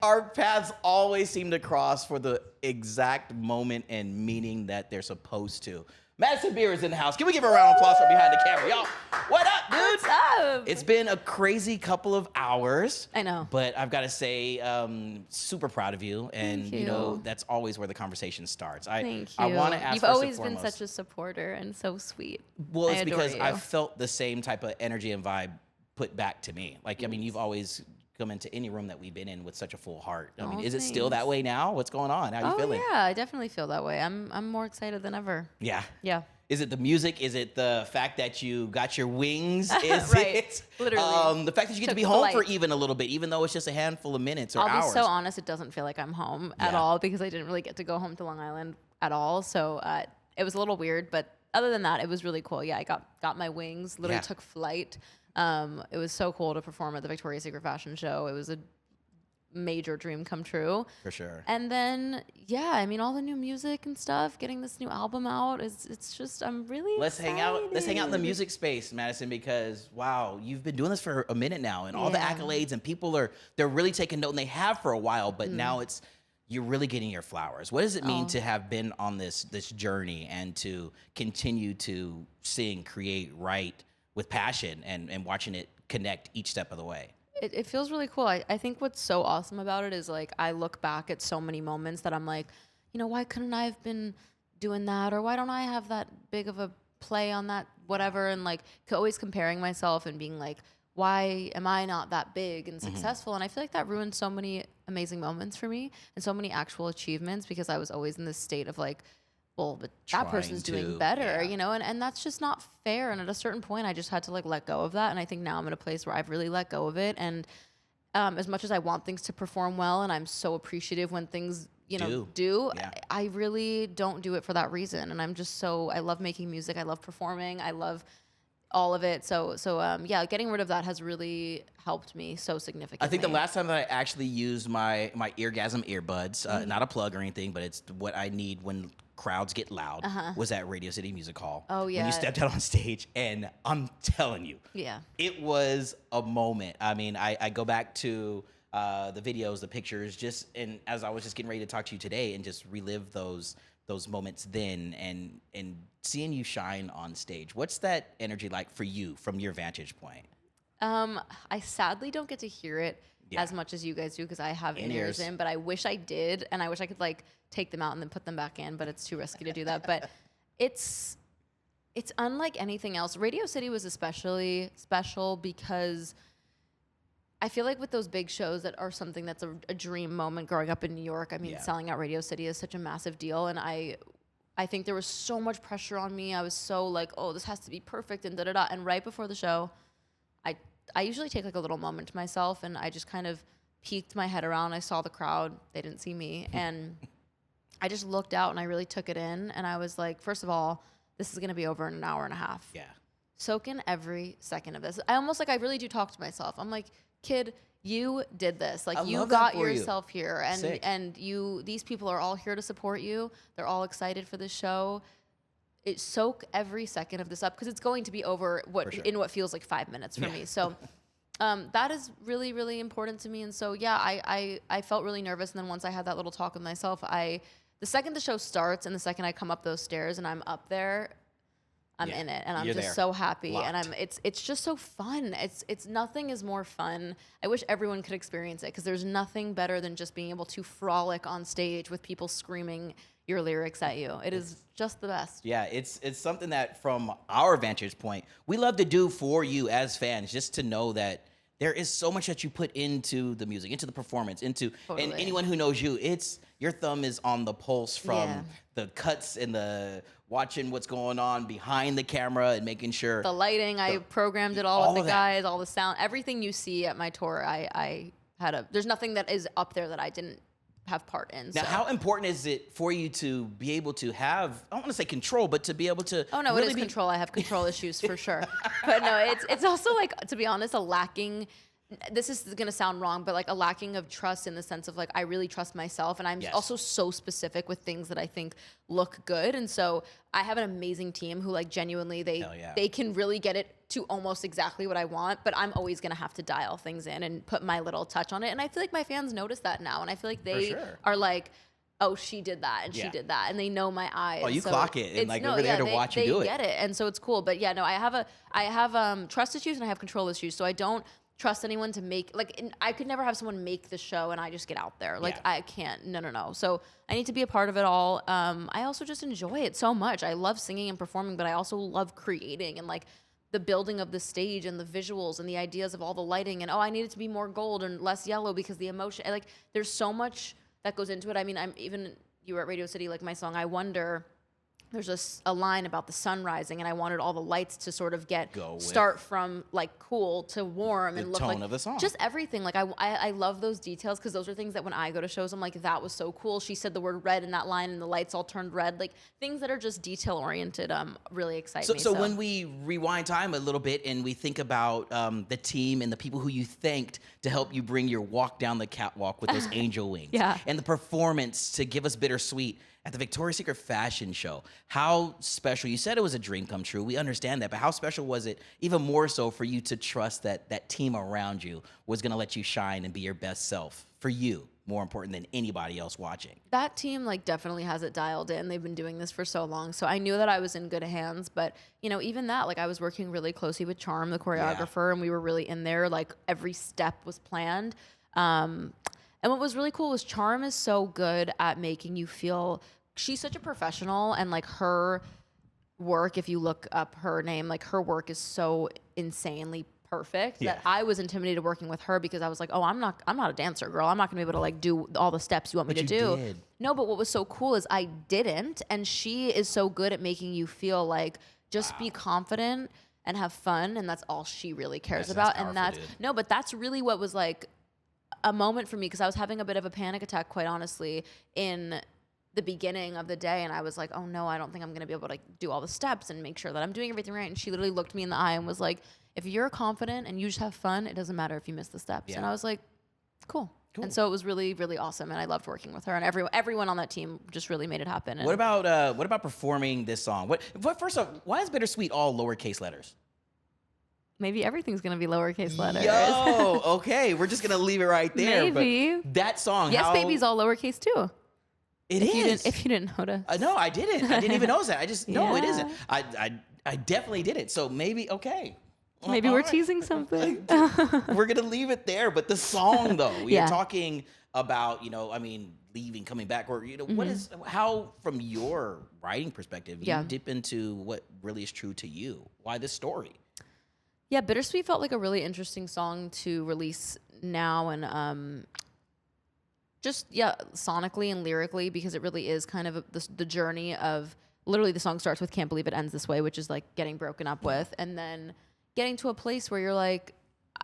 Our paths always seem to cross for the exact moment and meaning that they're supposed to. Madison Beer is in the house. Can we give her a round of applause from behind the camera? Y'all, what up, dude? What's up? It's been a crazy couple of hours. I know. But I've got to say, super proud of you. And, Thank you. that's always where the conversation starts. Thank you. I want to ask You've first always and been foremost, such a supporter and so sweet. well, I it's adore because you. I've felt the same type of energy and vibe put back to me. Like, I mean, you've always come into any room that we've been in with such a full heart. I mean, Oh, is it still thanks. that way now? What's going on? How are you feeling? Yeah, I definitely feel that way. I'm more excited than ever. Yeah. Yeah. Is it the music? Is it the fact that you got your wings? Is Right. it Literally. the fact that you get to Took be home for flight. even a little bit, even though it's just a handful of minutes or I'll hours? be so honest, it doesn't feel like I'm home at Yeah. all because I didn't really get to go home to Long Island at all. So it was a little weird, but other than that, it was really cool. Yeah, I got my wings, literally Yeah. took flight. It was so cool to perform at the Victoria's Secret fashion show. It was a major dream come true. For sure. And then, yeah, I mean, all the new music and stuff, getting this new album out, it's just, I'm really Let's hang out. Let's hang out in the excited. music space, Madison, because wow, you've been doing this for a minute now, and all the Yeah. accolades, and they're really taking note, and they have for a while, but now you're really getting your flowers. What does it mean Oh. to have been on this journey and to continue to sing, create, write with passion, and watching it connect each step of the way? It feels really cool. I think what's so awesome about it is like I look back at so many moments that I'm like, why couldn't I have been doing that? Or why don't I have that big of a play on that, whatever? And like always comparing myself and being like, why am I not that big and successful? And I feel like that ruined so many amazing moments for me and so many actual achievements because I was always in this state of like, well, but Trying that person's to, doing better, yeah. and that's just not fair. And at a certain point, I just had to like let go of that. And I think now I'm in a place where I've really let go of it. And as much as I want things to perform well, and I'm so appreciative when things, do, Yeah. I really don't do it for that reason. And I'm just I love making music. I love performing. I love all of it. So yeah, getting rid of that has really helped me so significantly. I think the last time that I actually used my eargasm earbuds, not a plug or anything, but it's what I need when crowds get loud, was at Radio City Music Hall. Oh, When yeah. you stepped out on stage, and I'm telling you, Yeah. it was a moment. I mean, I go back to the videos, the pictures, and as I was just getting ready to talk to you today, and just relive those moments then, and seeing you shine on stage. What's that energy like for you from your vantage point? I sadly don't get to hear it Yeah. as much as you guys do because I have In-ears. in-ears in, but I wish I did, and I wish I could like take them out and then put them back in, but it's too risky to do that. But it's unlike anything else. Radio City was especially special because I feel like with those big shows that are something that's a dream moment growing up in New York, I mean, Yeah. selling out Radio City is such a massive deal, and I think there was so much pressure on me. I was so like, oh, this has to be perfect and da-da-da. And right before the show, I usually take like a little moment to myself, and I just kind of peeked my head around. I saw the crowd. They didn't see me. And I just looked out and I really took it in. And I was like, first of all, this is going to be over in an hour and a half. Yeah. Soak in every second of this. I really do talk to myself. I'm like, kid, you did this. Like I you love that got for you. yourself here, Sick. and these people are all here to support you. They're all excited for this show. Soak every second of this up because it's going to be over For sure. in what feels like 5 minutes for me. So that is really, really important to me. And so, yeah, I felt really nervous. And then once I had that little talk with myself, the second the show starts and the second I come up those stairs and I'm up there, I'm Yeah, in it, and I'm you're just there. so happy, and Locked. it's just so fun. It's nothing is more fun. I wish everyone could experience it because there's nothing better than just being able to frolic on stage with people screaming your lyrics at you. It is just the best. Yeah, it's something that from our vantage point, we love to do for you as fans, just to know that there is so much that you put into the music, into the performance, and Totally. anyone who knows you, your thumb is on the pulse from Yeah. the cuts and the watching what's going on behind the camera and making sure. The lighting, I programmed it all all with of the that. guys, all the sound, everything you see at my tour. I had there's nothing that is up there that I didn't have part in. Now, so. how important is it for you to be able to have, I don't want to say control, but to be able to Oh no, really it is be, control. I have control issues for sure. But no, it's also like, to be honest, a lacking this is gonna sound wrong, but like a lacking of trust in the sense of like I really trust myself, and I'm Yes. also so specific with things that I think look good. And so I have an amazing team who like genuinely Hell yeah. they can really get it to almost exactly what I want, but I'm always gonna have to dial things in and put my little touch on it. And I feel like my fans notice that now, and I feel like they sure. are like, oh, she did that and Yeah. she did that, and they know my eye. Oh, and you so clock it, and it's- like no, we're there yeah, to watch you do They it. get it, and so it's cool. But yeah, no, I have trust issues and I have control issues, so I don't trust anyone to make I could never have someone make the show and I just get out there. Like Yeah. I can't. No. So I need to be a part of it all. I also just enjoy it so much. I love singing and performing, but I also love creating and like the building of the stage and the visuals and the ideas of all the lighting and I need it to be more gold and less yellow because the emotion, like there's so much that goes into it. I mean, you were at Radio City, like my song I Wonder, there's a line about the sun rising, and I wanted all the lights to sort of start from like cool to warm The and look tone like of the song. just everything. Like I love those details because those are things that when I go to shows, I'm like, that was so cool. She said the word red in that line, and the lights all turned red. Like things that are just detail oriented. Really excite me. So when we rewind time a little bit and we think about the team and the people who you thanked to help you bring your walk down the catwalk with those angel wings, Yeah. and the performance to give us Bittersweet at the Victoria's Secret fashion show, how special? You said it was a dream come true. We understand that, but how special was it, even more so, for you to trust that team around you was going to let you shine and be your best self for you, more important than anybody else watching? That team like definitely has it dialed in. They've been doing this for so long. So I knew that I was in good hands, but even that, like I was working really closely with Charm, the choreographer, and we were really in there. Like every step was planned. And what was really cool was Charm is so good at making you feel, she's such a professional, and like her work, if you look up her name, like her work is so insanely perfect that I was intimidated working with her because I was like, oh, I'm not a dancer, girl. I'm not gonna be able to like do all the steps you want me to do. Did. No, but what was so cool is I didn't, and she is so good at making you feel like just be confident and have fun, and that's all she really cares Yes, about. that's And powerful, dude. but that's really what was like a moment for me, because I was having a bit of a panic attack, quite honestly, in the beginning of the day, and I was like, oh no, I don't think I'm gonna be able to do all the steps and make sure that I'm doing everything right. And she literally looked me in the eye and was like, if you're confident and you just have fun, it doesn't matter if you miss the steps. And I was like, cool. And so it was really, really awesome, and I loved working with her, and everyone on that team just really made it happen. And What about performing this song? What first off, why is Bittersweet all lowercase letters? maybe everything's gonna be lowercase letters. Yo, okay, we're just gonna leave it right there. Maybe. But that song, Yes, how, Baby's all lowercase too. It is. If you didn't notice. No, I didn't. I didn't even notice that. I just no, it Yeah. isn't. I definitely didn't. So maybe okay. Maybe All we're right. teasing something. We're gonna leave it there. But the song though, we're Yeah. talking about leaving, coming back, or what is how from your writing perspective Yeah. you dip into what really is true to you. Why this story? Yeah, Bittersweet felt like a really interesting song to release now, and sonically and lyrically, because it really is kind of the journey of, literally the song starts with "Can't Believe It Ends This Way," which is like getting broken up with, and then getting to a place where you're like,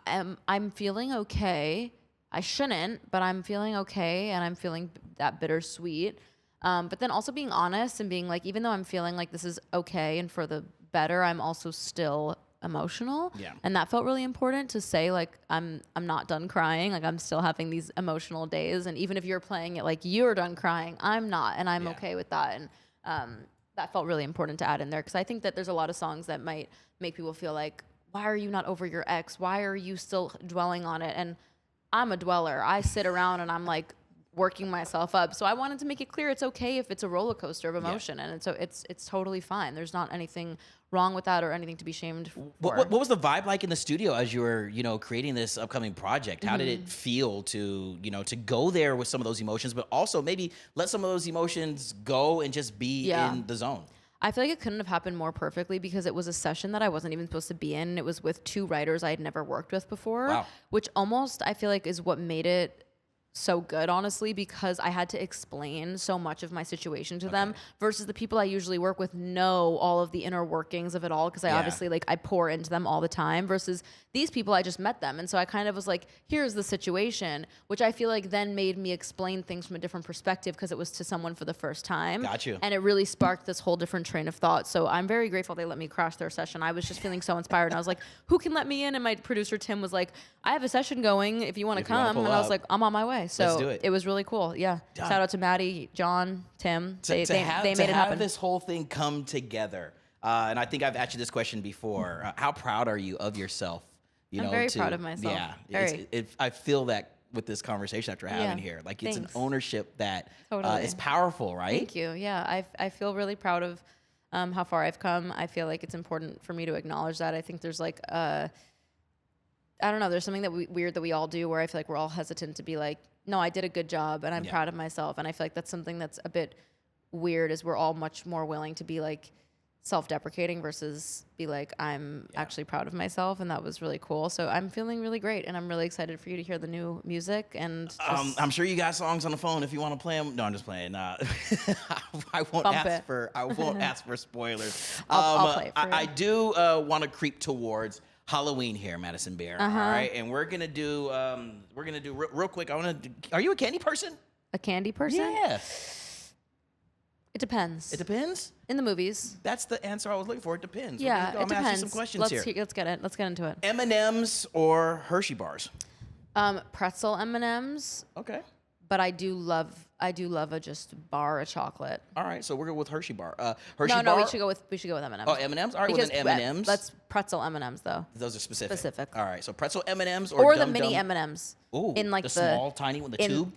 I'm feeling okay. I shouldn't, but I'm feeling okay, and I'm feeling that bittersweet. But then also being honest and being like, even though I'm feeling like this is okay and for the better, I'm also still emotional. Yeah. And that felt really important to say, like, I'm not done crying. Like, I'm still having these emotional days. And even if you're playing it like you're done crying, I'm not. And I'm Yeah. okay with that. And that felt really important to add in there, because I think that there's a lot of songs that might make people feel like, why are you not over your ex? Why are you still dwelling on it? And I'm a dweller. I sit around and I'm like working myself up. So I wanted to make it clear it's okay if it's a roller coaster of emotion, and it's totally fine. There's not anything wrong with that or anything to be shamed for. What was the vibe like in the studio as you were, creating this upcoming project? How did it feel to go there with some of those emotions, but also maybe let some of those emotions go and just be in the zone? I feel like it couldn't have happened more perfectly, because it was a session that I wasn't even supposed to be in. It was with two writers I had never worked with before, Wow. which almost I feel like is what made it so good, honestly, because I had to explain so much of my situation to them, versus the people I usually work with know all of the inner workings of it all, because I obviously I pour into them all the time, versus these people, I just met them. And so I kind of was like, here's the situation, which I feel like then made me explain things from a different perspective, because it was to someone for the first time. Got you. And it really sparked this whole different train of thought. So I'm very grateful they let me crash their session. I was just feeling so inspired, and I was like, who can let me in? And my producer Tim was like, I have a session going if you want to If you wanna come. pull And I was up. like, I'm on my way. So do it. was really cool. Yeah. Done. Shout out to Maddie, John, Tim. They made it happen. This whole thing come together. And I think I've asked you this question before. How proud are you of yourself? I'm very proud of myself. Yeah. Very. I feel that with this conversation after having here. Like it's Thanks. an ownership that Totally. is powerful, right? Thank you. Yeah, I feel really proud of how far I've come. I feel like it's important for me to acknowledge that. I think there's like I don't know. There's something that weird that we all do where I feel like we're all hesitant to be like, no, I did a good job and I'm proud of myself. And I feel like that's something that's a bit weird. Is we're all much more willing to be like self-deprecating versus be like, I'm actually proud of myself. And that was really cool. So I'm feeling really great. And I'm really excited for you to hear the new music. And I'm sure you got songs on the phone if you want to play them. No, I'm just playing. I won't Bump ask it. for. I won't ask for spoilers. I'll play it for you. I do want to creep towards Halloween here, Madison Bear. All right, and we're gonna do real quick. Are you a candy person? a candy person? Yeah. It depends. It depends. In the movies. That's the answer I was looking for. It depends. Yeah, I'm it gonna ask depends. you some questions Let's here. let's get it. Let's get into it. M&Ms or Hershey bars? Pretzel M&Ms, Okay. but I do love a just bar of chocolate. All right. So we're going with Hershey bar. Hershey No, bar. we should go with M&Ms. Oh, M&Ms. All right. Because Well, then M&Ms. Let's pretzel M&Ms though. Those are specific. Specific. All right. So pretzel M&Ms Or the Dum mini Dum. M&Ms. Ooh, in like the small, tiny one, the tube.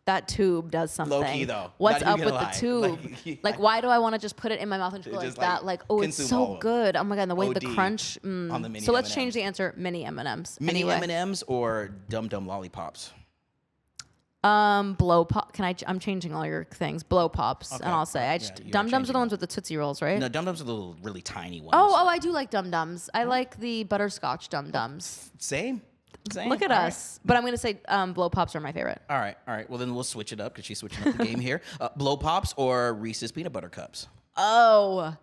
That tube does something. Low-key, though. What's Not up even with gonna the tube? lie. Like, Like, why do I want to just put it in my mouth and just go like Just, that? like, Like, oh, it's consume all so of it. good. Oh my god, the way the OD crunch. on the mini So let's M&Ms. change the answer. Mini M&Ms. Mini Anyway. M&Ms or Dum Dum lollipops? Blow pop. I'm changing all your things. Blow pops, Okay. and I'll say I Yeah, just you are Dum Dums are changing the ones with the Tootsie Rolls, right? No, Dum Dums are the little, really tiny ones. Oh, I do like Dum Dums. I like the butterscotch Dum Dums. Same. Look at All right. us. But I'm gonna say blow pops are my favorite. All right. Well, then we'll switch it up because she's switching up the game here. Blow Pops or Reese's Peanut Butter Cups? Oh,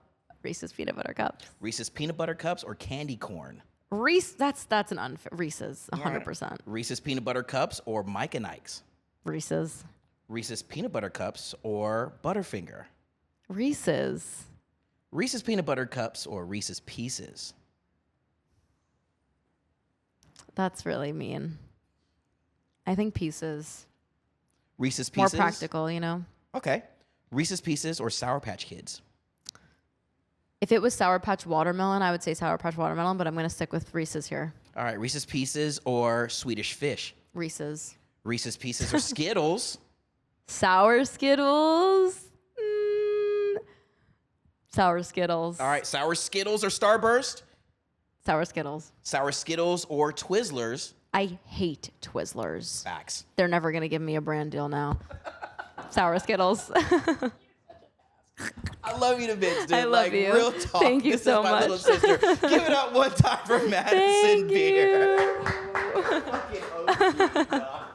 Reese's peanut butter cups. Reese's Peanut Butter Cups or candy corn? That's an unfair. Reese's, 100%. Reese's Peanut Butter Cups or Mike and Ike's? Reese's. Reese's Peanut Butter Cups or Butterfinger? Reese's. Reese's Peanut Butter Cups or Reese's Pieces? That's really mean. I think Pieces. Reese's More Pieces? practical, you know? Okay. Reese's Pieces or Sour Patch Kids? If it was Sour Patch Watermelon, I would say Sour Patch Watermelon, but I'm going to stick with Reese's here. All right. Reese's Pieces or Swedish Fish? Reese's. Reese's Pieces or Skittles? Sour Skittles. Sour Skittles. All right. Sour Skittles or Starburst? Sour Skittles. Sour Skittles or Twizzlers? I hate Twizzlers. Facts. They're never going to give me a brand deal now. Sour Skittles. I love you to bits, dude. I love like, you. Real talk. Thank you This so is my much. little sister. Give it up one time for Madison Thank Beer. you. Fucking OG, dog.